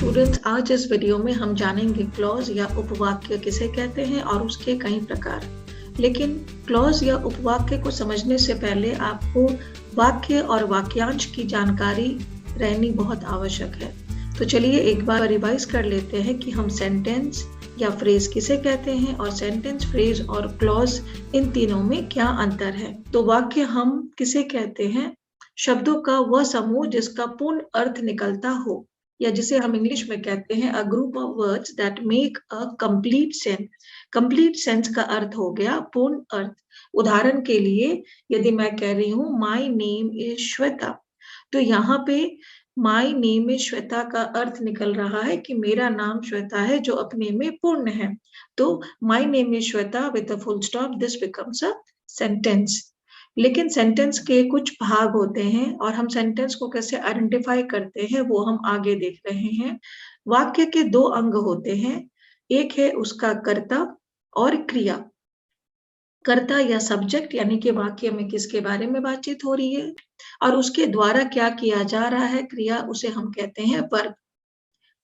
Students, आज इस video में हम जानेंगे क्लॉज या उपवाक्य किसे कहते हैं और उसके कई प्रकार। लेकिन क्लॉज या उपवाक्य को समझने से पहले आपको वाक्य और वाक्यांश की जानकारी रहनी बहुत आवश्यक है। तो चलिए एक बार रिवाइज कर लेते हैं कि हम सेंटेंस या फ्रेज किसे कहते हैं और सेंटेंस, फ्रेज और क्लॉज इन तीनों में क्या अंतर है। तो वाक्य हम किसे कहते हैं? शब्दों का वह समूह जिसका पूर्ण अर्थ निकलता हो, या जिसे हम इंग्लिश में कहते हैं अ group of words that make a complete sense. Complete sense का अर्थ हो गया पूर्ण अर्थ। उदाहरण के लिए यदि मैं कह रही हूँ माय नेम इज श्वेता, तो यहाँ पे माय नेम इज श्वेता का अर्थ निकल रहा है कि मेरा नाम श्वेता है, जो अपने में पूर्ण है। तो my name is Shweta with a full stop, this becomes a sentence. लेकिन सेंटेंस के कुछ भाग होते हैं और हम सेंटेंस को कैसे आइडेंटिफाई करते हैं वो हम आगे देख रहे हैं। वाक्य के दो अंग होते हैं, एक है उसका कर्ता और क्रिया। कर्ता या सब्जेक्ट यानी कि वाक्य में किसके बारे में बातचीत हो रही है और उसके द्वारा क्या किया जा रहा है, क्रिया, उसे हम कहते हैं वर्ब।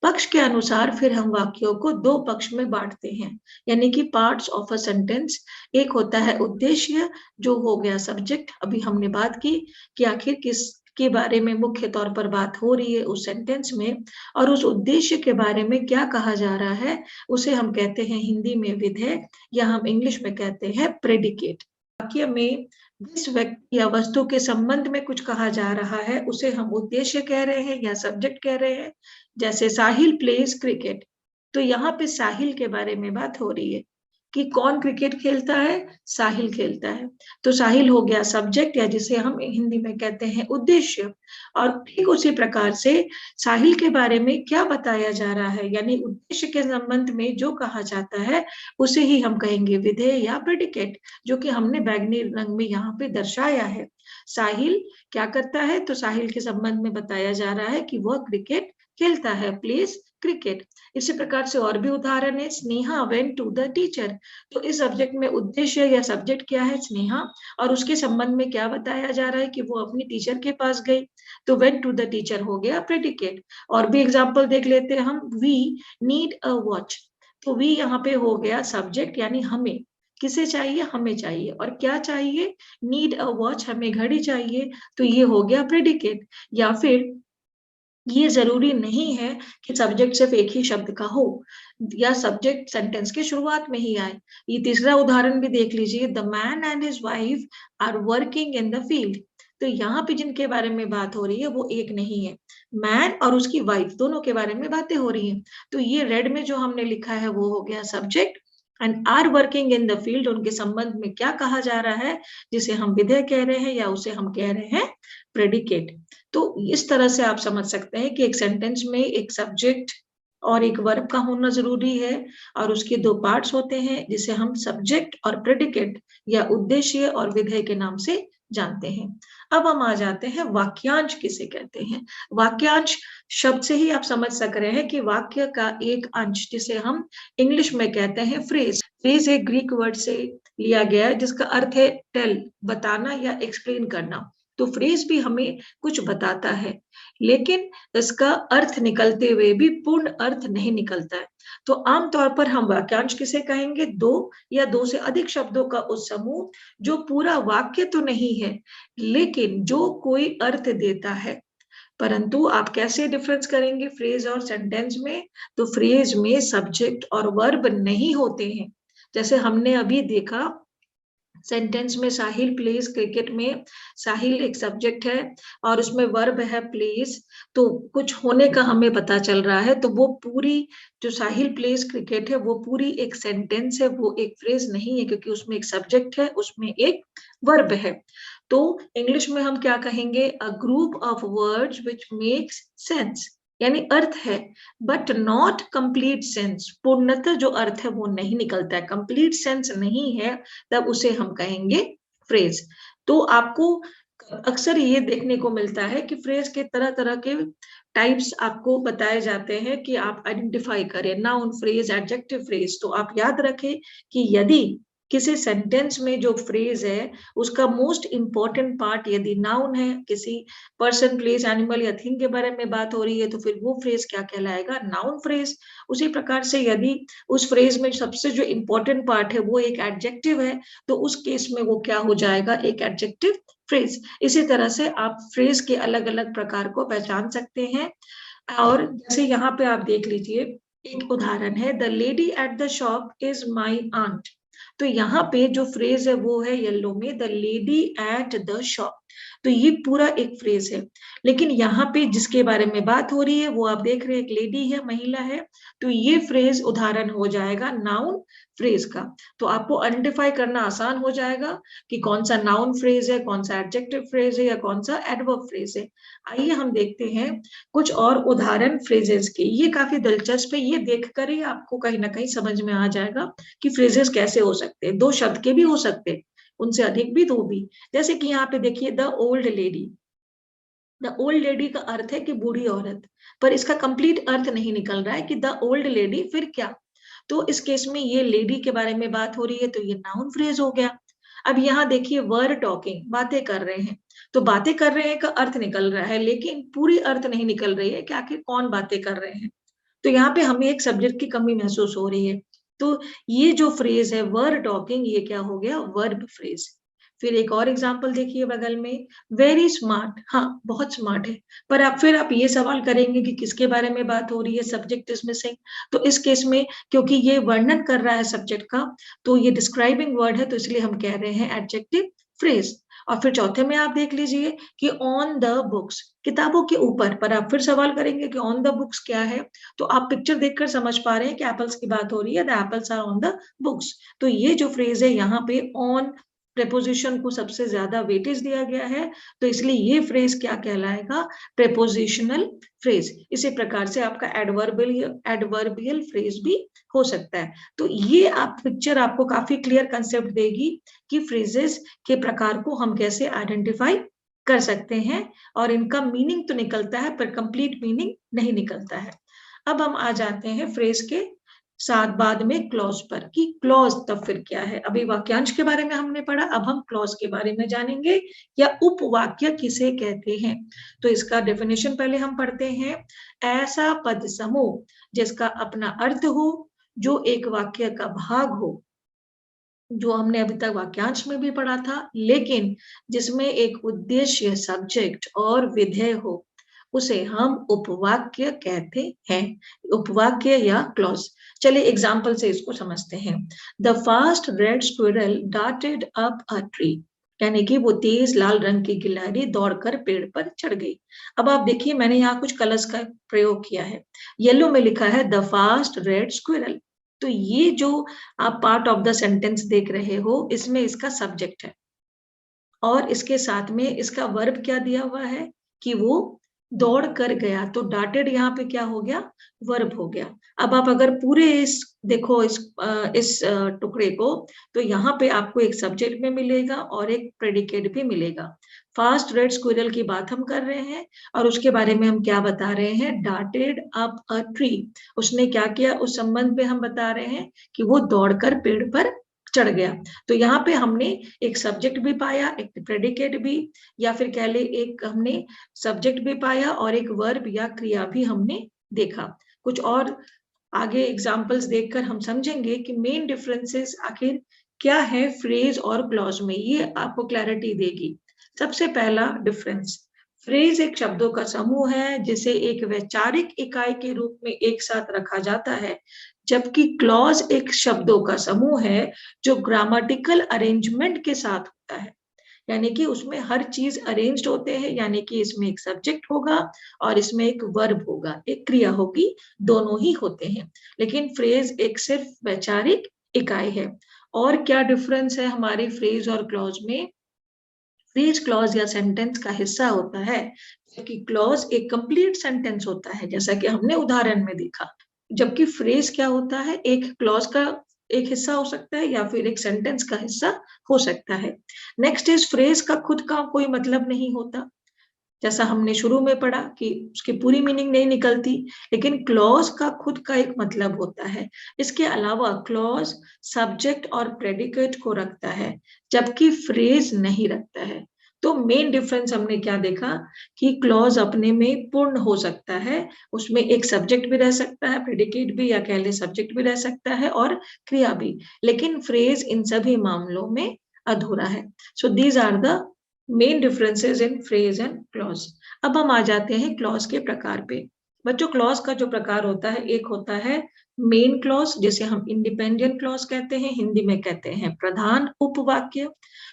पक्ष के अनुसार फिर हम वाक्यों को दो पक्ष में बांटते हैं, यानी कि पार्ट्स ऑफ अ सेंटेंस। एक होता है उद्देश्य, जो हो गया सब्जेक्ट। अभी हमने बात की कि आखिर किस के बारे में मुख्य तौर पर बात हो रही है उस सेंटेंस में, और उस उद्देश्य के बारे में क्या कहा जा रहा है उसे हम कहते हैं हिंदी में विधेय, या हम इंग्लिश में कहते हैं प्रेडिकेट। वाक्य में जिस व्यक्ति या वस्तु के संबंध में कुछ कहा जा रहा है उसे हम उद्देश्य कह रहे हैं या सब्जेक्ट कह रहे हैं। जैसे साहिल प्लेज क्रिकेट, तो यहाँ पे साहिल के बारे में बात हो रही है कि कौन क्रिकेट खेलता है, साहिल खेलता है। तो साहिल हो गया सब्जेक्ट, या जिसे हम हिंदी में कहते हैं उद्देश्य। और ठीक उसी प्रकार से साहिल के बारे में क्या बताया जा रहा है, यानी उद्देश्य के संबंध में जो कहा जाता है उसे ही हम कहेंगे विधेय या प्रेडिकेट, जो कि हमने बैगनी रंग में यहाँ पे दर्शाया है। साहिल क्या करता है, तो साहिल के संबंध में बताया जा रहा है कि वह क्रिकेट खेलता है, प्लेस क्रिकेट। इसी प्रकार से और भी उदाहरण है, Sneha went to the teacher. तो इस सब्जेक्ट में उद्देश्य या सब्जेक्ट क्या है, स्नेहा, और उसके संबंध में क्या बताया जा रहा है कि वो अपनी टीचर के पास गई। तो वेंट टू द टीचर हो गया प्रेडिकेट। और भी एग्जाम्पल देख लेते हैं हम, वी नीड अ वॉच। तो वी यहाँ पे हो गया सब्जेक्ट, यानी हमें, किसे चाहिए, हमें चाहिए। और क्या चाहिए, नीड अ वॉच, हमें घड़ी चाहिए। तो ये हो गया प्रेडिकेट। या फिर ये जरूरी नहीं है कि सब्जेक्ट सिर्फ एक ही शब्द का हो या सब्जेक्ट सेंटेंस की शुरुआत में ही आए। ये तीसरा उदाहरण भी देख लीजिए, the man and his wife are working in the field. तो यहाँ पे जिनके बारे में बात हो रही है वो एक नहीं है, मैन और उसकी वाइफ दोनों के बारे में बातें हो रही हैं। तो ये रेड में जो हमने लिखा है वो हो गया subject, and are working in the field, उनके संबंध में क्या कहा जा रहा है, जिसे हम विधेय कह रहे हैं या उसे हम कह रहे हैं प्रेडिकेट। तो इस तरह से आप समझ सकते हैं कि एक सेंटेंस में एक सब्जेक्ट और एक वर्ब का होना जरूरी है, और उसके दो पार्ट्स होते हैं जिसे हम सब्जेक्ट और प्रेडिकेट या उद्देश्य और विधेय के नाम से जानते हैं। अब हम आ जाते हैं वाक्यांश किसे कहते हैं। वाक्यांश शब्द से ही आप समझ सक रहे हैं कि वाक्य का एक अंश, जिसे हम इंग्लिश में कहते हैं फ्रेज। फ्रेज एक ग्रीक वर्ड से लिया गया है जिसका अर्थ है टेल, बताना या एक्सप्लेन करना। तो फ्रेज भी हमें कुछ बताता है, लेकिन इसका अर्थ निकलते हुए भी पूर्ण अर्थ नहीं निकलता है। तो आमतौर पर हम वाक्यांश किसे कहेंगे, दो या दो से अधिक शब्दों का उस समूह जो पूरा वाक्य तो नहीं है लेकिन जो कोई अर्थ देता है। परंतु आप कैसे डिफरेंस करेंगे फ्रेज और सेंटेंस में, तो फ्रेज में सब्जेक्ट और वर्ब नहीं होते हैं। जैसे हमने अभी देखा सेंटेंस में साहिल प्लेज क्रिकेट में साहिल एक सब्जेक्ट है और उसमें वर्ब है प्लेज, तो कुछ होने का हमें पता चल रहा है। तो वो पूरी जो साहिल प्लेज क्रिकेट है वो पूरी एक सेंटेंस है, वो एक फ्रेज नहीं है, क्योंकि उसमें एक सब्जेक्ट है, उसमें एक वर्ब है। तो इंग्लिश में हम क्या कहेंगे, अ group of words which makes sense, यानी अर्थ है बट नॉट कंप्लीट सेंस। पूर्णतः जो अर्थ है वो नहीं निकलता है, कंप्लीट सेंस नहीं है, तब उसे हम कहेंगे फ्रेज। तो आपको अक्सर ये देखने को मिलता है कि फ्रेज के तरह तरह के टाइप्स आपको बताए जाते हैं कि आप आइडेंटिफाई करें, नाउन फ्रेज, एडजेक्टिव फ्रेज। तो आप याद रखें कि यदि किसी सेंटेंस में जो फ्रेज है उसका मोस्ट इंपॉर्टेंट पार्ट यदि नाउन है, किसी पर्सन प्लेस एनिमल या थिंग के बारे में बात हो रही है, तो फिर वो फ्रेज क्या कहलाएगा? Noun phrase. उसी प्रकार से यदि उस फ्रेज में सबसे जो इंपॉर्टेंट पार्ट है वो एक एडजेक्टिव है, तो उस केस में वो क्या हो जाएगा? एक एडजेक्टिव फ्रेज। इसी तरह से आप फ्रेज के अलग अलग प्रकार को पहचान सकते हैं। और जैसे यहाँ पे आप देख लीजिए, एक उदाहरण है, the lady at the shop is my aunt. तो यहाँ पे जो फ्रेज है वो है येलो में, the lady at the shop. तो ये पूरा एक फ्रेज है, लेकिन यहाँ पे जिसके बारे में बात हो रही है वो आप देख रहे हैं एक लेडी है, महिला है, तो ये फ्रेज उदाहरण हो जाएगा नाउन फ्रेज का। तो आपको आइडेंटिफाई करना आसान हो जाएगा कि कौन सा नाउन फ्रेज है, कौन सा एडजेक्टिव फ्रेज है या कौन सा एडवर्ब फ्रेज है। आइए हम देखते हैं कुछ और उदाहरण फ्रेजेस के। ये काफी दिलचस्प है, ये देखकर ही आपको कहीं ना कहीं समझ में आ जाएगा कि फ्रेजेस कैसे हो सकते हैं। दो शब्द के भी हो सकते हैं, उनसे अधिक भी, दो भी। जैसे कि यहाँ पे देखिए, the old lady. The old lady का अर्थ है कि बूढ़ी औरत, पर इसका कंप्लीट अर्थ नहीं निकल रहा है कि द ओल्ड लेडी फिर क्या। तो इस केस में ये लेडी के बारे में बात हो रही है, तो ये नाउन फ्रेज हो गया। अब यहाँ देखिए, वर टॉकिंग, बातें कर रहे हैं। तो बातें कर रहे हैं का अर्थ निकल रहा है, लेकिन पूरी अर्थ नहीं निकल रही है कि आखिर कौन बातें कर रहे हैं। तो यहाँ पे हमें एक सब्जेक्ट की कमी महसूस हो रही है। तो ये जो फ्रेज है वर टॉकिंग, ये क्या हो गया? Verb phrase. फिर एक और एग्जांपल देखिए बगल में, वेरी स्मार्ट। हाँ, बहुत स्मार्ट है, पर आप ये सवाल करेंगे कि किसके बारे में बात हो रही है? Subject is missing. तो इस केस में क्योंकि ये वर्णन कर रहा है सब्जेक्ट का, तो ये डिस्क्राइबिंग वर्ड है, तो इसलिए हम कह रहे हैं एडजेक्टिव फ्रेज। और फिर चौथे में आप देख लीजिए कि ऑन द बुक्स, किताबों के ऊपर। पर आप फिर सवाल करेंगे कि ऑन द बुक्स क्या है? तो आप पिक्चर देखकर समझ पा रहे हैं कि एप्पल्स की बात हो रही है, the apples are on the books. तो ये जो फ्रेज है यहाँ पे ऑन प्रेपोजिशन को सबसे ज्यादा वेटेज दिया गया है, तो इसलिए ये फ्रेज क्या कहलाएगा? Prepositional phrase. इसी प्रकार से आपका एडवर्बियल फ्रेज भी हो सकता है। तो ये आप पिक्चर आपको काफी क्लियर कंसेप्ट देगी कि फ्रेजेस के प्रकार को हम कैसे आइडेंटिफाई कर सकते हैं, और इनका मीनिंग तो निकलता है पर कंप्लीट मीनिंग नहीं निकलता है। अब हम आ जाते हैं फ्रेज के साथ बाद में क्लॉज पर, कि क्लॉज तब फिर क्या है? अभी वाक्यांश के बारे में हमने पढ़ा, अब हम क्लॉज के बारे में जानेंगे, या उपवाक्य किसे कहते हैं। तो इसका डेफिनेशन पहले हम पढ़ते हैं। ऐसा पद समूह जिसका अपना अर्थ हो, जो एक वाक्य का भाग हो, जो हमने अभी तक वाक्यांश में भी पढ़ा था, लेकिन जिसमें एक उद्देश्य, सब्जेक्ट और विधेय हो, उसे हम उपवाक्य कहते हैं। उपवाक्य या क्लॉज। चलिए एग्जाम्पल से इसको समझते हैं। The fast red squirrel darted up a tree, यानी कि वो तेज लाल रंग की गिलहरी दौड़कर पेड़ पर चढ़ गई। अब आप देखिए, मैंने यहाँ कुछ कलर्स का प्रयोग किया है। येलो में लिखा है द फास्ट रेड स्क्विरल। तो ये जो आप पार्ट ऑफ द सेंटेंस देख रहे हो, इसमें इसका सब्जेक्ट है, और इसके साथ में इसका वर्ब क्या दिया हुआ है कि वो दौड़ कर गया। तो डार्टेड यहाँ पे क्या हो गया? वर्ब हो गया। अब आप अगर पूरे इस देखो इस टुकड़े को, तो यहाँ पे आपको एक सब्जेक्ट में मिलेगा और एक प्रेडिकेट भी मिलेगा। फास्ट रेड स्क्विरल की बात हम कर रहे हैं, और उसके बारे में हम क्या बता रहे हैं? Darted up a tree. उसने क्या किया, उस संबंध में हम बता रहे हैं कि वो दौड़कर पेड़ पर चढ़ गया। तो यहाँ पे हमने एक सब्जेक्ट भी पाया, एक प्रेडिकेट भी, या फिर कह ले एक हमने सब्जेक्ट भी पाया और एक वर्ब या क्रिया भी हमने देखा। कुछ और आगे एग्जांपल्स देखकर हम समझेंगे कि मेन डिफरेंसेस आखिर क्या है फ्रेज और क्लॉज में, ये आपको क्लैरिटी देगी। सबसे पहला डिफरेंस, फ्रेज एक शब्दों का समूह है जिसे एक वैचारिक इकाई के रूप में एक साथ रखा जाता है, जबकि क्लॉज एक शब्दों का समूह है जो ग्रामेटिकल अरेंजमेंट के साथ होता है। यानी कि उसमें हर चीज अरेंज्ड होते हैं, यानी कि इसमें एक सब्जेक्ट होगा और इसमें एक वर्ब होगा, एक क्रिया होगी, दोनों ही होते हैं। लेकिन फ्रेज एक सिर्फ वैचारिक इकाई है। और क्या डिफरेंस है हमारी फ्रेज और क्लॉज में? फ्रेज क्लॉज या सेंटेंस का हिस्सा होता है, जबकि क्लॉज एक कंप्लीट सेंटेंस होता है, जैसा कि हमने उदाहरण में देखा। जबकि फ्रेज क्या होता है? एक क्लॉज का एक हिस्सा हो सकता है या फिर एक सेंटेंस का हिस्सा हो सकता है। नेक्स्ट इज, फ्रेज का खुद का कोई मतलब नहीं होता। जैसा हमने शुरू में पढ़ा कि उसकी पूरी मीनिंग नहीं निकलती, लेकिन क्लॉज का खुद का एक मतलब होता है। इसके अलावा क्लॉज सब्जेक्ट और प्रेडिकेट को रखता है, जबकि फ्रेज नहीं रखता है। तो मेन डिफरेंस हमने क्या देखा कि क्लॉज अपने में पूर्ण हो सकता है, उसमें एक सब्जेक्ट भी रह सकता है, प्रेडिकेट भी, या कह ले सब्जेक्ट भी रह सकता है और क्रिया भी, लेकिन फ्रेज इन सभी मामलों में अधूरा है। So these are the main differences in phrase and clause. अब हम आ जाते हैं क्लॉज के प्रकार पे। बच्चों, क्लॉज का जो प्रकार होता है, एक होता है मेन क्लॉज, जिसे हम इंडिपेंडेंट क्लॉज कहते हैं, हिंदी में कहते हैं प्रधान उपवाक्य।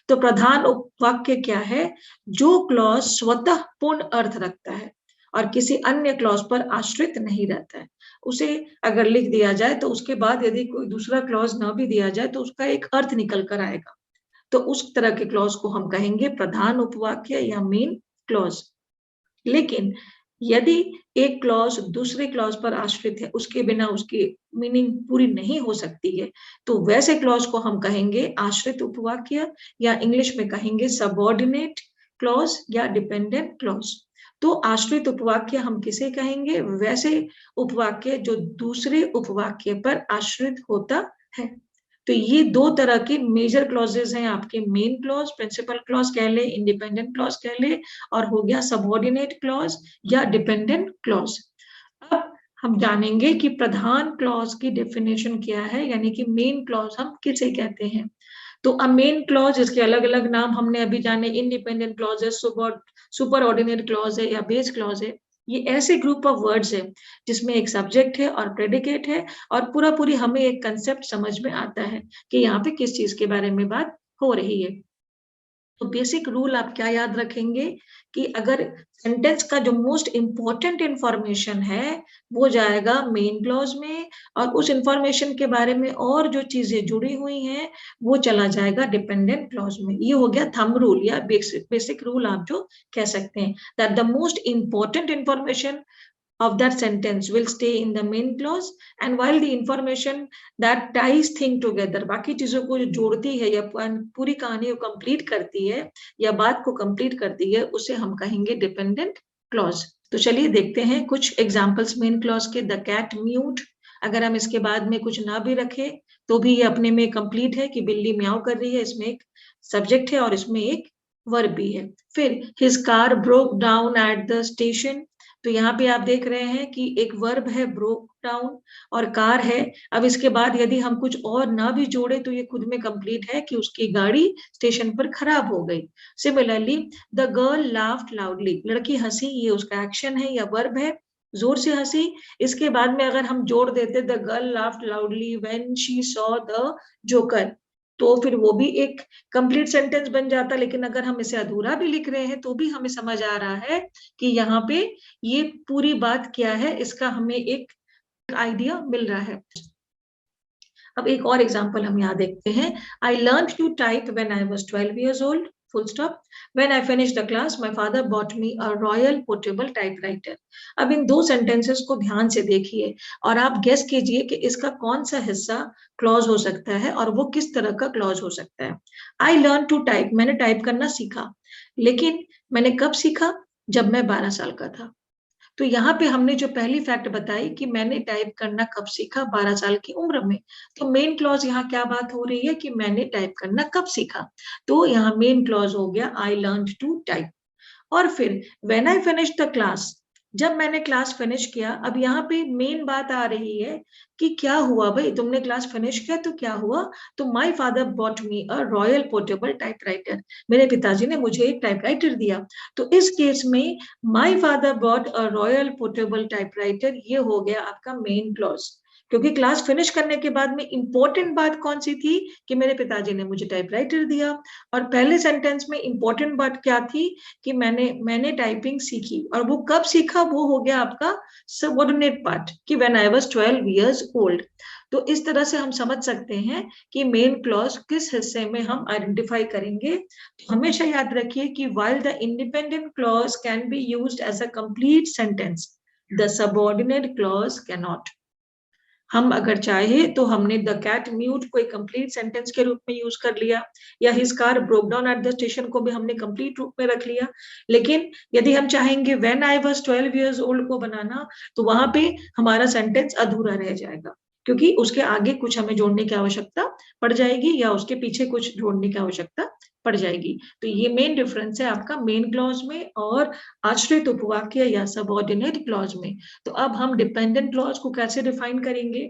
तो प्रधान उपवाक्य क्या है? जो क्लॉज स्वतः पूर्ण अर्थ रखता है और किसी अन्य क्लॉज पर आश्रित नहीं रहता है। उसे अगर लिख दिया जाए तो उसके बाद यदि कोई दूसरा क्लॉज ना भी दिया जाए तो उसका एक अर्थ निकल कर आएगा। तो उस तरह के क्लॉज को हम कहेंगे प्रधान उपवाक्य या मेन क्लॉज। लेकिन यदि एक क्लॉज दूसरे क्लॉज पर आश्रित है, उसके बिना उसकी मीनिंग पूरी नहीं हो सकती है, तो वैसे क्लॉज को हम कहेंगे आश्रित उपवाक्य, या इंग्लिश में कहेंगे सबऑर्डिनेट क्लॉज या डिपेंडेंट क्लॉज। तो आश्रित उपवाक्य हम किसे कहेंगे? वैसे उपवाक्य जो दूसरे उपवाक्य पर आश्रित होता है। तो ये दो तरह के मेजर क्लॉजेज हैं आपके, मेन क्लॉज, प्रिंसिपल क्लॉज कह ले, इंडिपेंडेंट क्लॉज कह ले, और हो गया सबऑर्डिनेट क्लॉज या डिपेंडेंट क्लॉज। अब हम जानेंगे कि प्रधान क्लॉज की डेफिनेशन क्या है, यानी कि मेन क्लॉज हम किसे कहते हैं। तो अ मेन क्लॉज, इसके अलग अलग नाम हमने अभी जाने, इंडिपेंडेंट क्लॉज है, सुपर ऑर्डिनेट क्लॉज है या बेस क्लॉज है। ये ऐसे ग्रुप ऑफ वर्ड्स है जिसमें एक सब्जेक्ट है और प्रेडिकेट है, और पूरा पूरी हमें एक कंसेप्ट समझ में आता है कि यहाँ पे किस चीज के बारे में बात हो रही है। तो बेसिक रूल आप क्या याद रखेंगे कि अगर सेंटेंस का जो मोस्ट इंपॉर्टेंट इंफॉर्मेशन है वो जाएगा मेन क्लॉज में, और उस इंफॉर्मेशन के बारे में और जो चीजें जुड़ी हुई हैं वो चला जाएगा डिपेंडेंट क्लॉज में। ये हो गया थंब रूल या बेसिक रूल आप जो कह सकते हैं, that the most important information of that sentence will stay in the main clause, and while the information that ties thing together, बाकी चीजों को जो जोड़ती है या पूरी कहानी को कंप्लीट करती है या बात को कंप्लीट करती है, उसे हम कहेंगे डिपेंडेंट क्लॉज। तो चलिए देखते हैं कुछ एग्जांपल्स मेन क्लॉज के। द कैट म्यूट, अगर हम इसके बाद में कुछ ना भी रखे तो भी ये अपने में कंप्लीट है कि बिल्ली म्याऊ कर रही है, इसमें एक सब्जेक्ट है और इसमें एक वर्ब भी है। फिर his car broke down at the station, तो यहाँ पे आप देख रहे हैं कि एक वर्ब है ब्रोक डाउन और कार है। अब इसके बाद यदि हम कुछ और ना भी जोड़े तो ये खुद में कंप्लीट है कि उसकी गाड़ी स्टेशन पर खराब हो गई। Similarly the girl laughed loudly, लड़की हंसी, ये उसका एक्शन है या वर्ब है, जोर से हंसी। इसके बाद में अगर हम जोड़ देते the girl laughed loudly when she saw the joker, तो फिर वो भी एक कंप्लीट सेंटेंस बन जाता। लेकिन अगर हम इसे अधूरा भी लिख रहे हैं तो भी हमें समझ आ रहा है कि यहाँ पे ये पूरी बात क्या है, इसका हमें एक आइडिया मिल रहा है। अब एक और एग्जांपल हम यहाँ देखते हैं। I learn to type when I was 12 years old, full stop. When I finished the class, my father bought me a Royal Portable Typewriter. अब इन दो सेंटेंसेस को ध्यान से देखिए और आप गेस कीजिए कि इसका कौन सा हिस्सा क्लॉज हो सकता है और वो किस तरह का क्लॉज हो सकता है। आई लर्न टू टाइप, मैंने टाइप करना सीखा, लेकिन मैंने कब सीखा? जब मैं 12 साल का था। तो यहाँ पे हमने जो पहली फैक्ट बताई कि मैंने टाइप करना कब सीखा? 12 साल की उम्र में। तो मेन क्लॉज यहाँ क्या बात हो रही है कि मैंने टाइप करना कब सीखा? तो यहाँ मेन क्लॉज हो गया आई लर्न टू टाइप। और फिर when I finish the class, जब मैंने क्लास फिनिश किया। अब यहाँ पे मेन बात आ रही है कि क्या हुआ भाई, तुमने क्लास फिनिश किया तो क्या हुआ? तो my father bot me a royal portable typewriter, मेरे पिताजी ने मुझे एक टाइपराइटर दिया। तो इस केस में my father bought a royal portable typewriter, ये हो गया आपका मेन क्लॉज, क्योंकि क्लास फिनिश करने के बाद में इंपॉर्टेंट बात कौन सी थी कि मेरे पिताजी ने मुझे टाइपराइटर दिया। और पहले सेंटेंस में इंपॉर्टेंट बात क्या थी कि मैंने टाइपिंग सीखी, और वो कब सीखा? वो हो गया आपका सबऑर्डिनेट पार्ट कि when I was 12 years old। तो इस तरह से हम समझ सकते हैं कि मेन क्लॉज किस हिस्से में हम आइडेंटिफाई करेंगे। तो हमेशा याद रखिए कि while the independent clause can be used as a complete sentence, the subordinate clause cannot. हम अगर चाहे तो हमने द कैट म्यूट को एक कंप्लीट सेंटेंस के रूप में यूज कर लिया, या his car broke down at the station को भी हमने कंप्लीट रूप में रख लिया। लेकिन यदि हम चाहेंगे when I was 12 years old को बनाना, तो वहां पे हमारा सेंटेंस अधूरा रह जाएगा, क्योंकि उसके आगे कुछ हमें जोड़ने की आवश्यकता पड़ जाएगी या उसके पीछे कुछ जोड़ने की आवश्यकता पड़ जाएगी। तो ये मेन डिफरेंस है आपका मेन क्लॉज में और आश्रित उपवाक्य या सबऑर्डिनेट क्लॉज में। तो अब हम डिपेंडेंट क्लॉज को कैसे डिफाइन करेंगे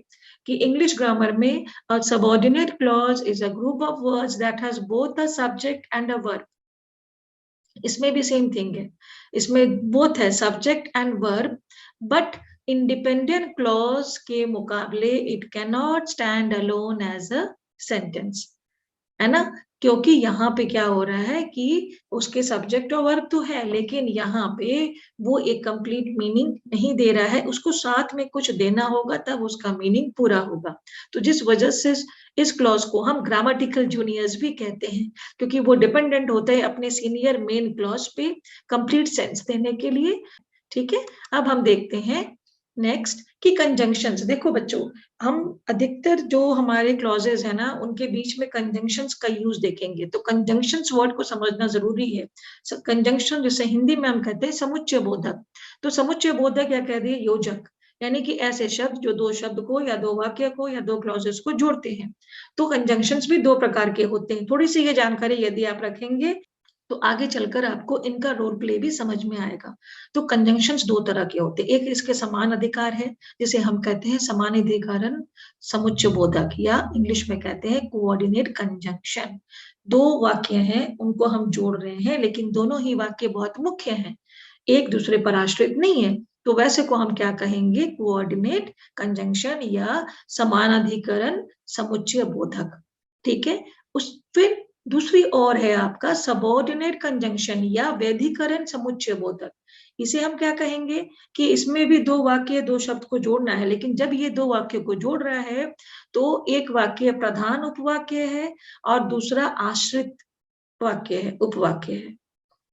कि इंग्लिश ग्रामर में subordinate clause is a group of words that has both a subject and a verb. इसमें भी सेम थिंग है, इसमें बोथ है subject and verb, but independent clause के मुकाबले it can not stand alone as a sentence, है ना। क्योंकि यहाँ पे क्या हो रहा है कि उसके सब्जेक्ट और वर्ब तो है, लेकिन यहाँ पे वो एक कंप्लीट मीनिंग नहीं दे रहा है, उसको साथ में कुछ देना होगा तब उसका मीनिंग पूरा होगा। तो जिस वजह से इस क्लॉज को हम ग्रामेटिकल जूनियर्स भी कहते हैं, क्योंकि वो डिपेंडेंट होता है अपने सीनियर मेन क्लॉज पे कंप्लीट सेंस देने के लिए। ठीक है, अब हम देखते हैं नेक्स्ट कि कंजंक्शंस। देखो बच्चों, हम अधिकतर जो हमारे क्लॉजेज है ना, उनके बीच में कंजंक्शंस का यूज देखेंगे, तो कंजंक्शंस वर्ड को समझना जरूरी है। कंजंक्शन जैसे हिंदी में हम कहते हैं समुच्चय बोधक, तो समुच्चय बोधक या कह दिए योजक, यानी कि ऐसे शब्द जो दो शब्द को या दो वाक्य को या दो क्लॉजेस को जोड़ते हैं। तो कंजंक्शंस भी दो प्रकार के होते हैं। थोड़ी सी ये जानकारी यदि आप रखेंगे तो आगे चलकर आपको इनका रोल प्ले भी समझ में आएगा। तो कंजंक्शंस दो तरह के होते हैं, एक इसके समान अधिकार है जिसे हम कहते हैं समान अधिकारण समुच्चय बोधक, या इंग्लिश में कहते हैं कोऑर्डिनेट कंजंक्शन। दो वाक्य हैं, उनको हम जोड़ रहे हैं, लेकिन दोनों ही वाक्य बहुत मुख्य हैं, एक दूसरे पर आश्रित नहीं है, तो वैसे को हम क्या कहेंगे, कोऑर्डिनेट कंजंक्शन या समानाधिकरण समुच्चय बोधक। ठीक है, उस फिर दूसरी ओर है आपका सबऑर्डिनेट कंजंक्शन या वैधिकरण समुच्चय बोधक। इसे हम क्या कहेंगे कि इसमें भी दो वाक्य दो शब्द को जोड़ना है, लेकिन जब ये दो वाक्य को जोड़ रहा है तो एक वाक्य प्रधान उपवाक्य है और दूसरा आश्रित वाक्य है, उपवाक्य है।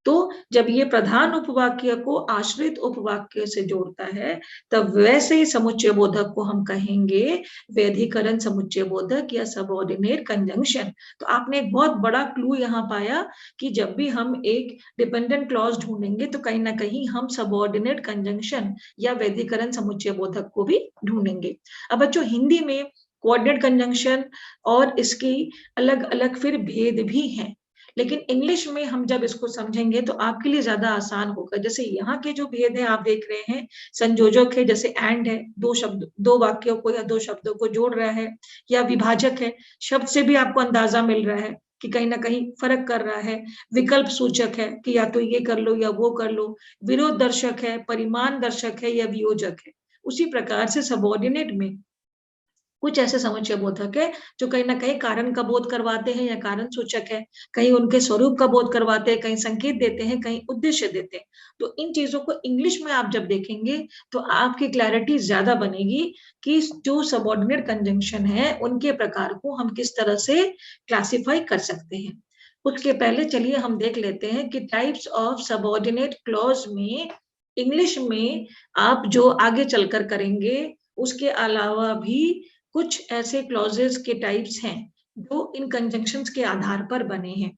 तो जब ये प्रधान उपवाक्य को आश्रित उपवाक्य से जोड़ता है, तब वैसे ही समुच्चय बोधक को हम कहेंगे वैधिकरण समुच्चय बोधक या सबऑर्डिनेट कंजंक्शन। तो आपने एक बहुत बड़ा क्लू यहाँ पाया कि जब भी हम एक डिपेंडेंट क्लॉज ढूंढेंगे तो कहीं ना कहीं हम सबऑर्डिनेट कंजंक्शन या वैधिकरण समुच्चय बोधक को भी ढूंढेंगे। अब बच्चों, हिंदी में कोऑर्डिनेट कंजंक्शन और इसकी अलग अलग फिर भेद भी हैं, लेकिन इंग्लिश में हम जब इसको समझेंगे तो आपके लिए ज्यादा आसान होगा। जैसे यहाँ के जो भेद है आप देख रहे हैं, संयोजक है जैसे एंड है, दो शब्द दो वाक्यों को या दो शब्दों को जोड़ रहा है, या विभाजक है, शब्द से भी आपको अंदाजा मिल रहा है कि कहीं ना कहीं फर्क कर रहा है। विकल्प सूचक है कि या तो ये कर लो या वो कर लो। विरोध दर्शक है, परिमाण दर्शक है या वियोजक है। उसी प्रकार से सबऑर्डिनेट में कुछ ऐसे समुच्चय बोधक है जो कहीं ना कहीं कारण का बोध करवाते हैं या कारण सूचक है, कहीं उनके स्वरूप का बोध करवाते हैं, कहीं संकेत देते हैं, कहीं उद्देश्य देते हैं। तो इन चीजों को इंग्लिश में आप जब देखेंगे तो आपकी क्लैरिटी ज्यादा बनेगी कि जो सबऑर्डिनेट कंजंक्शन है उनके प्रकार को हम किस तरह से क्लासिफाई कर सकते हैं। उसके पहले चलिए हम देख लेते हैं कि टाइप्स ऑफ सबऑर्डिनेट क्लॉज में इंग्लिश में आप जो आगे चलकर करेंगे उसके अलावा भी कुछ ऐसे क्लॉजेस के टाइप्स हैं जो इन कंजंक्शंस के आधार पर बने हैं।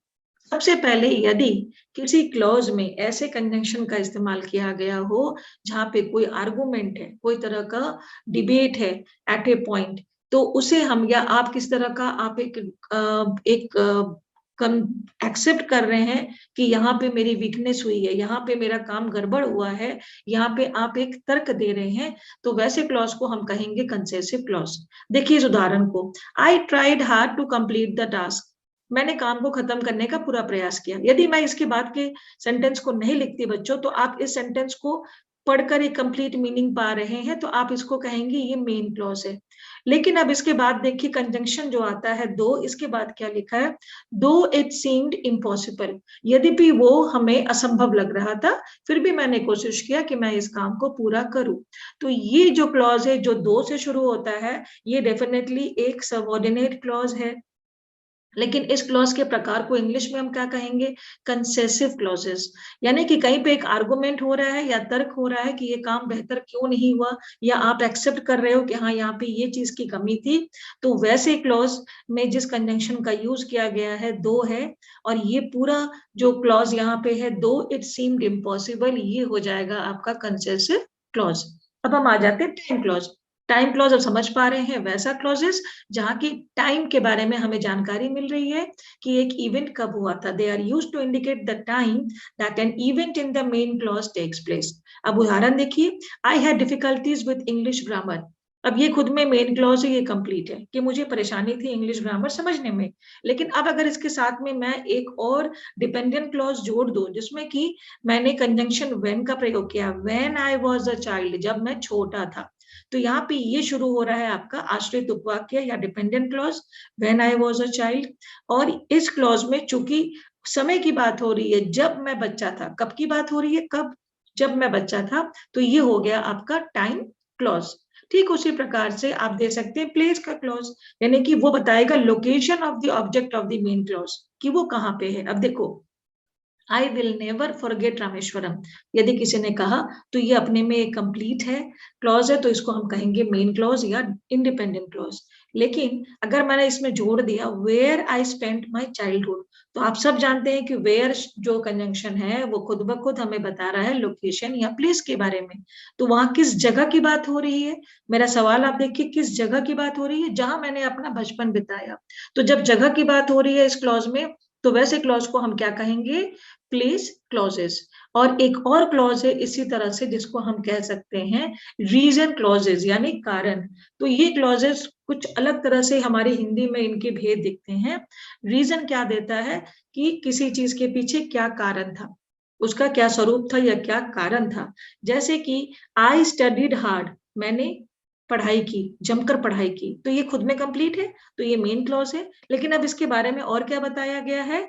सबसे पहले, यदि किसी क्लॉज में ऐसे कंजंक्शन का इस्तेमाल किया गया हो जहां पे कोई आर्गुमेंट है, कोई तरह का डिबेट है एट ए पॉइंट, तो उसे हम या आप किस तरह का आप एक एक्सेप्ट कर रहे हैं कि यहाँ पे मेरी वीकनेस हुई है, यहाँ पे मेरा काम गड़बड़ हुआ है, यहाँ पे आप एक तर्क दे रहे हैं, तो वैसे क्लॉज को हम कहेंगे कंसेसिव क्लॉज। देखिए इस उदाहरण को, I tried hard to complete the task, मैंने काम को खत्म करने का पूरा प्रयास किया। यदि मैं इसके बाद के सेंटेंस को नहीं लिखती बच्चों, तो आप इस सेंटेंस को पढ़कर एक कंप्लीट मीनिंग पा रहे हैं, तो आप इसको कहेंगे ये मेन क्लॉज है। लेकिन अब इसके बाद देखिए कंजंक्शन जो आता है दो, इसके बाद क्या लिखा है, दो इट सीम्ड इम्पॉसिबल, यद्यपि वो हमें असंभव लग रहा था फिर भी मैंने कोशिश किया कि मैं इस काम को पूरा करूं। तो ये जो क्लॉज है जो दो से शुरू होता है, ये डेफिनेटली एक सबऑर्डिनेट क्लॉज है। लेकिन इस क्लॉज के प्रकार को इंग्लिश में हम क्या कहेंगे? कंसेसिव क्लॉजेस। यानी कि कहीं पे एक आर्गुमेंट हो रहा है या तर्क हो रहा है कि ये काम बेहतर क्यों नहीं हुआ, या आप एक्सेप्ट कर रहे हो कि हाँ यहाँ पे ये चीज की कमी थी। तो वैसे क्लॉज में जिस कंजंक्शन का यूज किया गया है दो है, और ये पूरा जो क्लॉज यहाँ पे है दो इट सीम्ड इम्पॉसिबल, ये हो जाएगा आपका कंसेसिव क्लॉज। अब हम आ जाते हैं टाइम क्लॉज। टाइम क्लॉज अब समझ पा रहे हैं, वैसा क्लॉजेस जहाँ की टाइम के बारे में हमें जानकारी मिल रही है कि एक इवेंट कब हुआ था। They are use to indicate the time that an event in the main clause takes place. अब उदाहरण देखिए, I had difficulties with English grammar. अब ये खुद में मेन क्लॉज है, ये कंप्लीट है कि मुझे परेशानी थी इंग्लिश ग्रामर समझने में। लेकिन अब अगर इसके साथ में मैं एक और डिपेंडेंट क्लॉज जोड़ दूं जिसमें कि मैंने कंजंक्शन व्हेन का प्रयोग किया, when I was a child, जब मैं छोटा था, तो यहाँ पे ये शुरू हो रहा है आपका आश्रित उपवाक्य या dependent clause, when I was a child. और इस क्लॉज में चूंकि समय की बात हो रही है, जब मैं बच्चा था, कब की बात हो रही है? कब? जब मैं बच्चा था, तो ये हो गया आपका टाइम क्लॉज। ठीक उसी प्रकार से आप दे सकते हैं प्लेस का क्लॉज, यानी कि वो बताएगा location of the object of the main clause, कि वो कहाँ पे है। अब देखो, I will never forget Rameswaram, यदि किसी ने कहा तो ये अपने में एक कंप्लीट है क्लॉज है, तो इसको हम कहेंगे मेन क्लॉज या इंडिपेंडेंट क्लॉज। लेकिन अगर मैंने इसमें जोड़ दिया where I spent my childhood, तो आप सब जानते हैं कि वेयर जो कंजंक्शन है वो खुद ब खुद हमें बता रहा है लोकेशन या प्लेस के बारे में। तो वहां किस जगह की बात हो रही है? मेरा सवाल आप देखिए, किस जगह की बात हो रही है? जहां मैंने अपना बचपन बिताया। तो जब जगह की बात हो रही है इस क्लॉज में, तो वैसे क्लॉज को हम क्या कहेंगे? Place clauses. और एक और क्लॉज है इसी तरह से जिसको हम कह सकते हैं रीजन क्लॉजेस, यानी कारण। तो ये क्लॉजेस कुछ अलग तरह से हमारे हिंदी में इनके भेद दिखते हैं। रीजन क्या देता है कि किसी चीज के पीछे क्या कारण था, उसका क्या स्वरूप था या क्या कारण था। जैसे कि आई स्टडीड हार्ड, मैंने पढ़ाई की, जमकर पढ़ाई की, तो ये खुद में कंप्लीट है, तो ये मेन क्लॉज है। लेकिन अब इसके बारे में और क्या बताया गया है?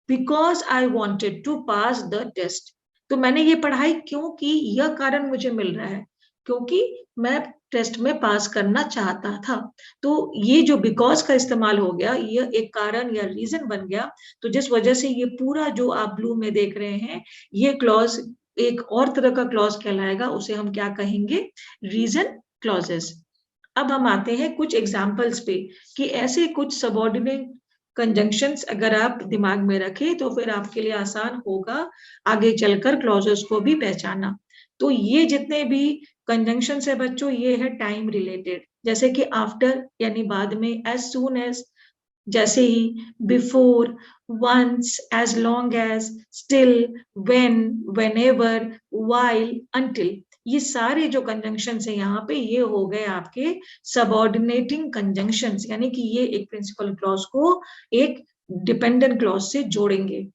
Because I wanted to pass the test, तो मैंने ये पढ़ाई क्यों की, यह कारण मुझे मिल रहा है, क्योंकि मैं टेस्ट में पास करना चाहता था। तो ये जो बिकॉज का इस्तेमाल हो गया, यह एक कारण या रीजन बन गया। तो जिस वजह से ये पूरा जो आप ब्लू में देख रहे हैं, ये क्लॉज एक और तरह का क्लॉज कहलाएगा, उसे हम क्या कहेंगे? Reason clauses. अब हम आते हैं कुछ एग्जाम्पल्स पे कि ऐसे कुछ सबॉर्डिनेट कंजंक्शंस अगर आप दिमाग में रखें तो फिर आपके लिए आसान होगा आगे चलकर क्लॉजेस को भी पहचाना। तो ये जितने भी कंजंक्शंस है बच्चों, ये है टाइम रिलेटेड, जैसे कि आफ्टर यानी बाद में, एज सून एज जैसे ही, before, once, as long as, still, when, whenever, while, until. ये सारे जो कंजंक्शंस है यहाँ पे, ये हो गए आपके सबऑर्डिनेटिंग कंजंक्शंस, यानी कि ये एक प्रिंसिपल क्लॉज को एक डिपेंडेंट क्लॉज से जोड़ेंगे।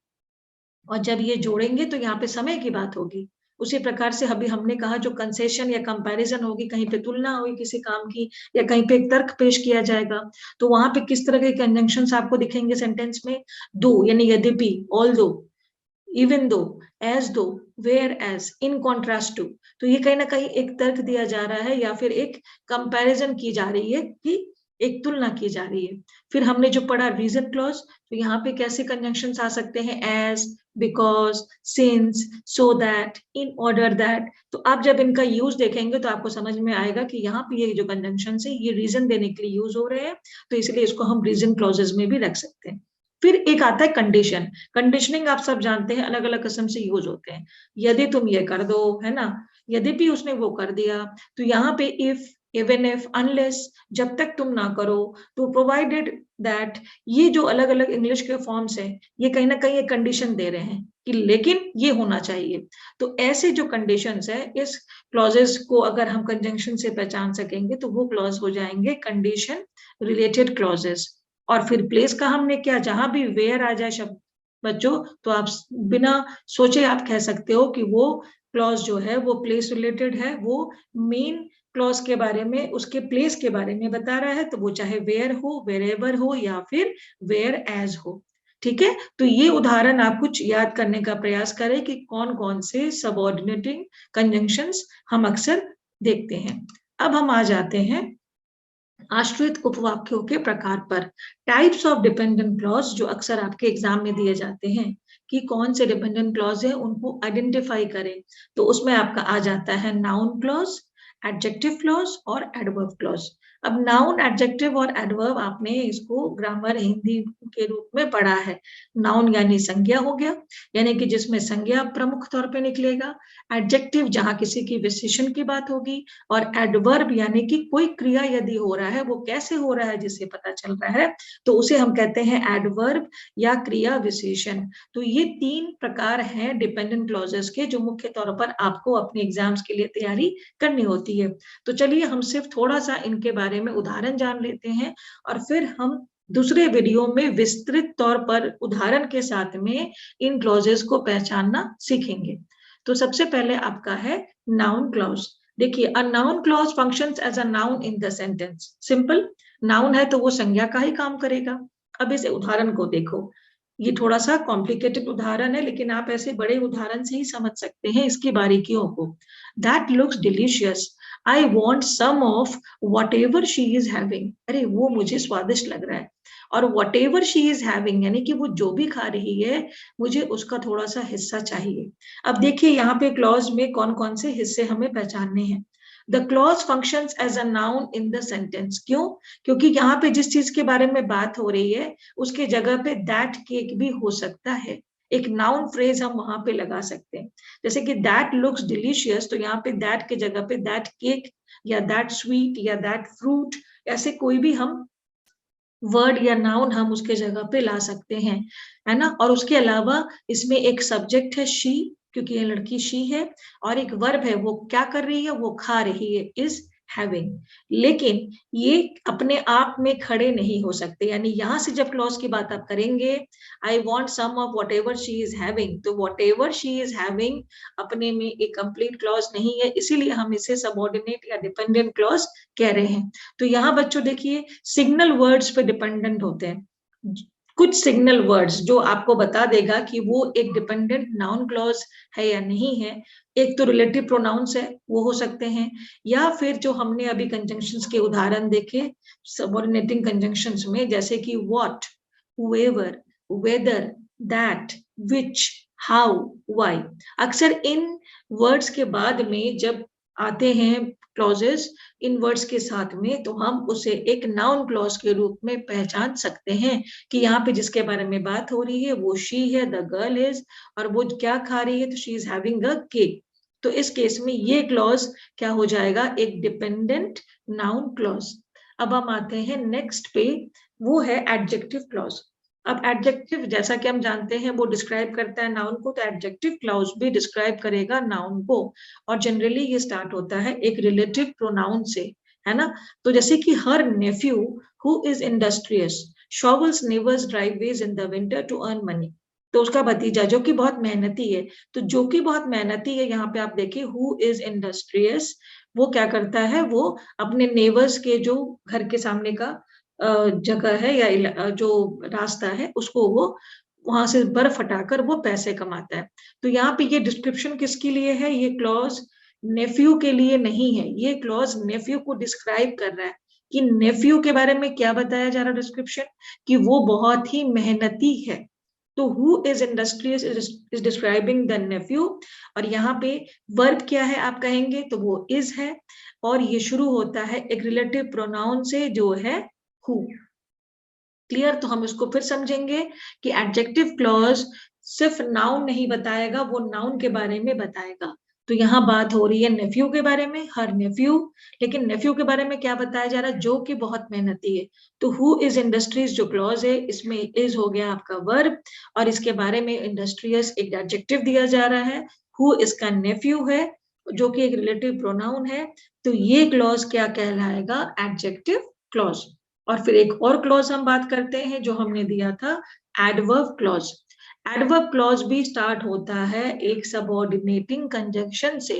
और जब ये जोड़ेंगे तो यहाँ पे समय की बात होगी। उसी प्रकार से अभी हमने कहा जो कंसेशन या कंपैरिजन होगी, कहीं पे तुलना होगी किसी काम की, या कहीं पे एक तर्क पेश किया जाएगा, तो वहां पे किस तरह के कंजंक्शंस आपको दिखेंगे सेंटेंस में? दो यानी यद्यपि, ऑल दो, even though, as though, whereas, in contrast to. तो ये कहीं ना कहीं एक तर्क दिया जा रहा है या फिर एक कंपैरिजन की जा रही है, कि एक तुलना की जा रही है। फिर हमने जो पढ़ा रीजन क्लॉज, तो यहाँ पे कैसे कंजंक्शंस आ सकते हैं? As, because, since, so that, in order that. तो आप जब इनका यूज देखेंगे तो आपको समझ में आएगा कि यहाँ पे ये जो कंजंक्शन है ये रीजन देने के लिए यूज हो रहे हैं, तो इसलिए इसको हम रीजन क्लॉजेस में भी रख सकते हैं। फिर एक आता है कंडीशन। कंडीशनिंग आप सब जानते हैं, अलग अलग किस्म से यूज होते हैं। यदि तुम ये कर दो, है ना, यदि भी उसने वो कर दिया, तो यहाँ पे इफ, इवन इफ, अनलेस, जब तक तुम ना करो, तो प्रोवाइडेड दैट, ये जो अलग अलग इंग्लिश के फॉर्म्स हैं, ये कहीं ना कहीं एक कंडीशन दे रहे हैं कि लेकिन ये होना चाहिए। तो ऐसे जो कंडीशंस है, इस क्लॉजेस को अगर हम कंजंक्शन से पहचान सकेंगे तो वो क्लॉज हो जाएंगे कंडीशन रिलेटेड क्लॉजेस। और फिर प्लेस का हमने क्या, जहां भी वेयर आ जाए शब्द बच्चों, तो आप बिना सोचे आप कह सकते हो कि वो क्लॉज जो है वो प्लेस रिलेटेड है, वो मेन क्लॉज के बारे में, उसके प्लेस के बारे में बता रहा है, तो वो चाहे वेयर हो, वेरेवर हो, या फिर वेयर एज हो। ठीक है, तो ये उदाहरण आप कुछ याद करने का प्रयास करें कि कौन कौन से सबऑर्डिनेटिंग कंजंक्शंस हम अक्सर देखते हैं। अब हम आ जाते हैं आश्रित उपवाक्यों के प्रकार पर। टाइप्स ऑफ डिपेंडेंट क्लॉज जो अक्सर आपके एग्जाम में दिए जाते हैं कि कौन से डिपेंडेंट क्लॉज है, उनको आइडेंटिफाई करें। तो उसमें आपका आ जाता है नाउन क्लॉज, एडजेक्टिव क्लॉज और एडवर्ब क्लॉज। अब नाउन, एडजेक्टिव और एडवर्ब आपने इसको ग्रामर हिंदी के रूप में पढ़ा है। नाउन यानी संज्ञा हो गया, यानी कि जिसमें संज्ञा प्रमुख तौर पे निकलेगा। एडजेक्टिव जहां किसी की विशेषण की बात होगी, और एडवर्ब यानी कि कोई क्रिया यदि हो रहा है, वो कैसे हो रहा है जिससे पता चल रहा है, तो उसे हम कहते हैं एडवर्ब या क्रिया विशेषण। तो ये 3 प्रकार हैं डिपेंडेंट क्लॉजेस के, जो मुख्य तौर पर आपको अपने एग्जाम्स के लिए तैयारी करनी होती है। तो चलिए हम सिर्फ थोड़ा सा इनके बारे में उदाहरण जान लेते हैं, और फिर हम दूसरे वीडियो में विस्तृत तौर पर उदाहरण के साथ में इन क्लॉजेस को पहचानना सीखेंगे। तो सबसे पहले आपका है नाउन क्लॉज। देखिए, a noun clause functions as a noun in the sentence. Simple, noun है तो वो संज्ञा का ही काम करेगा। अब इस उदाहरण को देखो, ये थोड़ा सा कॉम्प्लिकेटेड उदाहरण है, लेकिन आप ऐसे बड़े उदाहरण से ही समझ सकते हैं इसकी बारीकियों को। That looks delicious, I want some of whatever she is having. अरे वो मुझे स्वादिष्ट लग रहा है, और whatever she is having यानी कि वो जो भी खा रही है, मुझे उसका थोड़ा सा हिस्सा चाहिए। अब देखिए यहाँ पे क्लॉज में कौन कौन से हिस्से हमें पहचानने हैं। The clause functions as a noun in the sentence. क्यों? क्योंकि यहाँ पे जिस चीज के बारे में बात हो रही है, उसके जगह पे दैट केक भी हो सकता है। एक नाउन फ्रेज हम वहां पे लगा सकते हैं, जैसे कि दैट लुक्स डिलीशियस, तो यहाँ पे दैट के जगह पे दैट केक या दैट स्वीट या दैट फ्रूट, ऐसे कोई भी हम वर्ड या नाउन हम उसके जगह पे ला सकते हैं, है ना। और उसके अलावा इसमें एक सब्जेक्ट है शी, क्योंकि ये लड़की शी है, और एक वर्ब है, वो क्या कर रही है, वो खा रही है, इज हैविंग। लेकिन ये अपने आप में खड़े नहीं हो सकते, यानी यहां से जब क्लॉज की बात आप करेंगे, I want some of whatever she is having, तो whatever she is having अपने में एक कंप्लीट क्लॉज नहीं है, इसीलिए हम इसे सबऑर्डिनेट या डिपेंडेंट क्लॉज कह रहे हैं। तो यहाँ बच्चों देखिए, सिग्नल वर्ड्स पे डिपेंडेंट होते हैं। कुछ सिग्नल वर्ड्स जो आपको बता देगा कि वो एक डिपेंडेंट नाउन क्लॉज है या नहीं है। एक तो रिलेटिव प्रोनाउंस है, वो हो सकते हैं, या फिर जो हमने अभी कंजंक्शंस के उदाहरण देखे सबऑर्डिनेटिंग कंजंक्शंस में, जैसे कि what, whoever, whether, that, which, how, why. अक्सर इन वर्ड्स के बाद में जब आते हैं क्लॉजेस इन वर्ड्स के साथ में, तो हम उसे एक नाउन क्लॉज के रूप में पहचान सकते हैं कि यहाँ पे जिसके बारे में बात हो रही है वो शी है, द गर्ल इज, और वो क्या खा रही है, तो she is having a cake. तो इस केस में ये क्लॉज क्या हो जाएगा, एक डिपेंडेंट नाउन क्लॉज। अब हम आते हैं नेक्स्ट पे, वो है एडजेक्टिव क्लॉज। अब एडजेक्टिव जैसा कि हम जानते हैं वो डिस्क्राइब करता है नाउन को, तो एडजेक्टिव क्लॉज भी डिस्क्राइब करेगा नाउन को, और जनरली ये स्टार्ट होता है एक रिलेटिव प्रोनाउन से, है ना। तो जैसे कि her nephew who is industrious shovels neighbours driveways in the winter to earn money. तो उसका भतीजा जो कि बहुत मेहनती है, तो जो कि बहुत मेहनती है, यहाँ पे आप देखिए हु इज इंडस्ट्रियस, वो क्या करता है, वो अपने नेवर्स के जो घर के सामने का जगह है या जो रास्ता है, उसको वो वहां से बर्फ हटाकर वो पैसे कमाता है। तो यहाँ पे ये डिस्क्रिप्शन किसके लिए है, ये क्लॉज नेफ्यू के लिए नहीं है, ये क्लॉज नेफ्यू को डिस्क्राइब कर रहा है कि नेफ्यू के बारे में क्या बताया जा रहा है डिस्क्रिप्शन, कि वो बहुत ही मेहनती है। तो who is industrious is describing the nephew, और यहाँ पे वर्ब क्या है आप कहेंगे, तो वो इज है, और ये शुरू होता है एक रिलेटिव प्रोनाउन से जो है हु। क्लियर? तो हम इसको फिर समझेंगे कि एडजेक्टिव क्लॉज सिर्फ नाउन नहीं बताएगा, वो नाउन के बारे में बताएगा। तो यहाँ बात हो रही है नेफ्यू के बारे में, हर नेफ्यू, लेकिन नेफ्यू के बारे में क्या बताया जा रहा है, जो कि बहुत मेहनती है। तो हु इज इंडस्ट्रीज जो क्लॉज है, इसमें इज हो गया आपका वर्ब, और इसके बारे में इंडस्ट्रियस एक एडजेक्टिव दिया जा रहा है, हु इसका नेफ्यू है जो कि एक रिलेटिव प्रोनाउन है। तो ये क्लॉज क्या कहलाएगा, एडजेक्टिव क्लॉज। और फिर एक और क्लॉज हम बात करते हैं जो हमने दिया था, एडवर्ब क्लॉज। एडवर्ब क्लॉज भी स्टार्ट होता है एक सबऑर्डिनेटिंग कंजंक्शन से,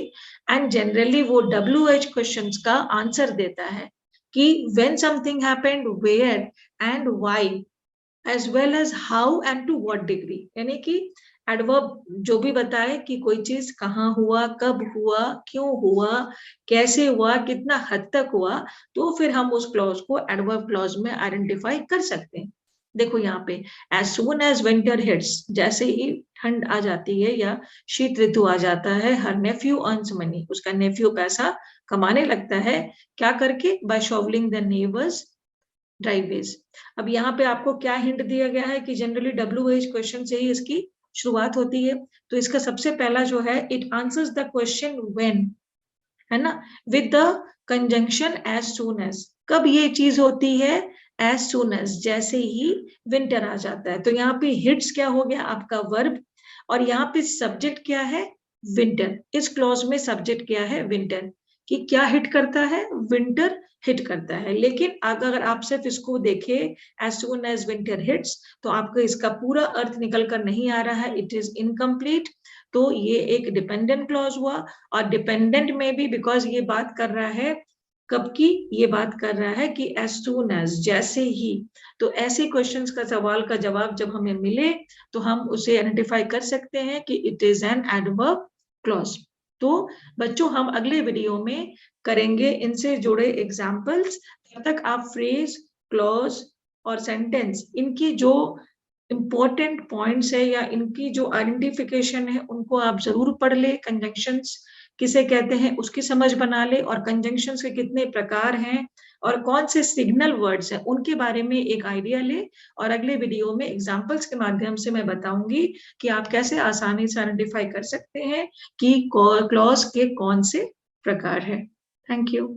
एंड जनरली वो WH क्वेश्चंस का आंसर देता है कि when something happened, where and why, as well as how and to what degree. यानी कि एडवर्ब जो भी बताए कि कोई चीज कहाँ हुआ, कब हुआ, क्यों हुआ, कैसे हुआ, कितना हद तक हुआ, तो फिर हम उस क्लॉज को एडवर्ब क्लॉज में आइडेंटिफाई कर सकते हैं। देखो यहाँ पे, as soon as winter hits, जैसे ही ठंड आ जाती है या शीत ऋतु आ जाता है, हर नेफ्यू अर्न्स मनी, उसका नेफ्यू पैसा कमाने लगता है, क्या करके? By shovelling the neighbours driveways. अब यहाँ पे आपको क्या हिंट दिया गया है कि जनरली WH क्वेश्चन से ही इसकी शुरुआत होती है। तो इसका सबसे पहला जो है, it answers the question when, है ना, with the conjunction as soon as. कब ये चीज होती है? एज सून एज, जैसे ही विंटर आ जाता है। तो यहाँ पे हिट्स क्या हो गया? आपका वर्ब। और यहाँ पे सब्जेक्ट क्या है? विंटर। इस क्लॉज में सब्जेक्ट क्या है? विंटर। कि क्या हिट करता है? विंटर हिट करता है। लेकिन अगर आप सिर्फ इसको देखें as soon as winter hits, तो आपको इसका पूरा अर्थ निकल कर नहीं आ रहा है, इट इज इनकम्प्लीट। तो ये एक डिपेंडेंट क्लॉज हुआ। और डिपेंडेंट में भी बिकॉज ये बात कर रहा है कब की? ये बात कर रहा है कि एज सून एज, जैसे ही। तो ऐसे क्वेश्चंस का सवाल का जवाब जब हमें मिले तो हम उसे आइडेंटिफाई कर सकते हैं कि it is an adverb clause. तो बच्चों, हम अगले वीडियो में करेंगे इनसे जुड़े एग्जाम्पल्स। तब तक आप फ्रेज, क्लॉज और सेंटेंस, इनकी जो इंपॉर्टेंट पॉइंट्स है या इनकी जो आइडेंटिफिकेशन है, उनको आप जरूर पढ़ ले। कंजंक्शंस किसे कहते हैं उसकी समझ बना ले, और कंजंक्शंस के कितने प्रकार हैं और कौन से सिग्नल वर्ड्स हैं उनके बारे में एक आइडिया ले। और अगले वीडियो में एग्जाम्पल्स के माध्यम से मैं बताऊंगी कि आप कैसे आसानी से आइडेंटिफाई कर सकते हैं कि क्लॉज के कौन से प्रकार है। Thank you.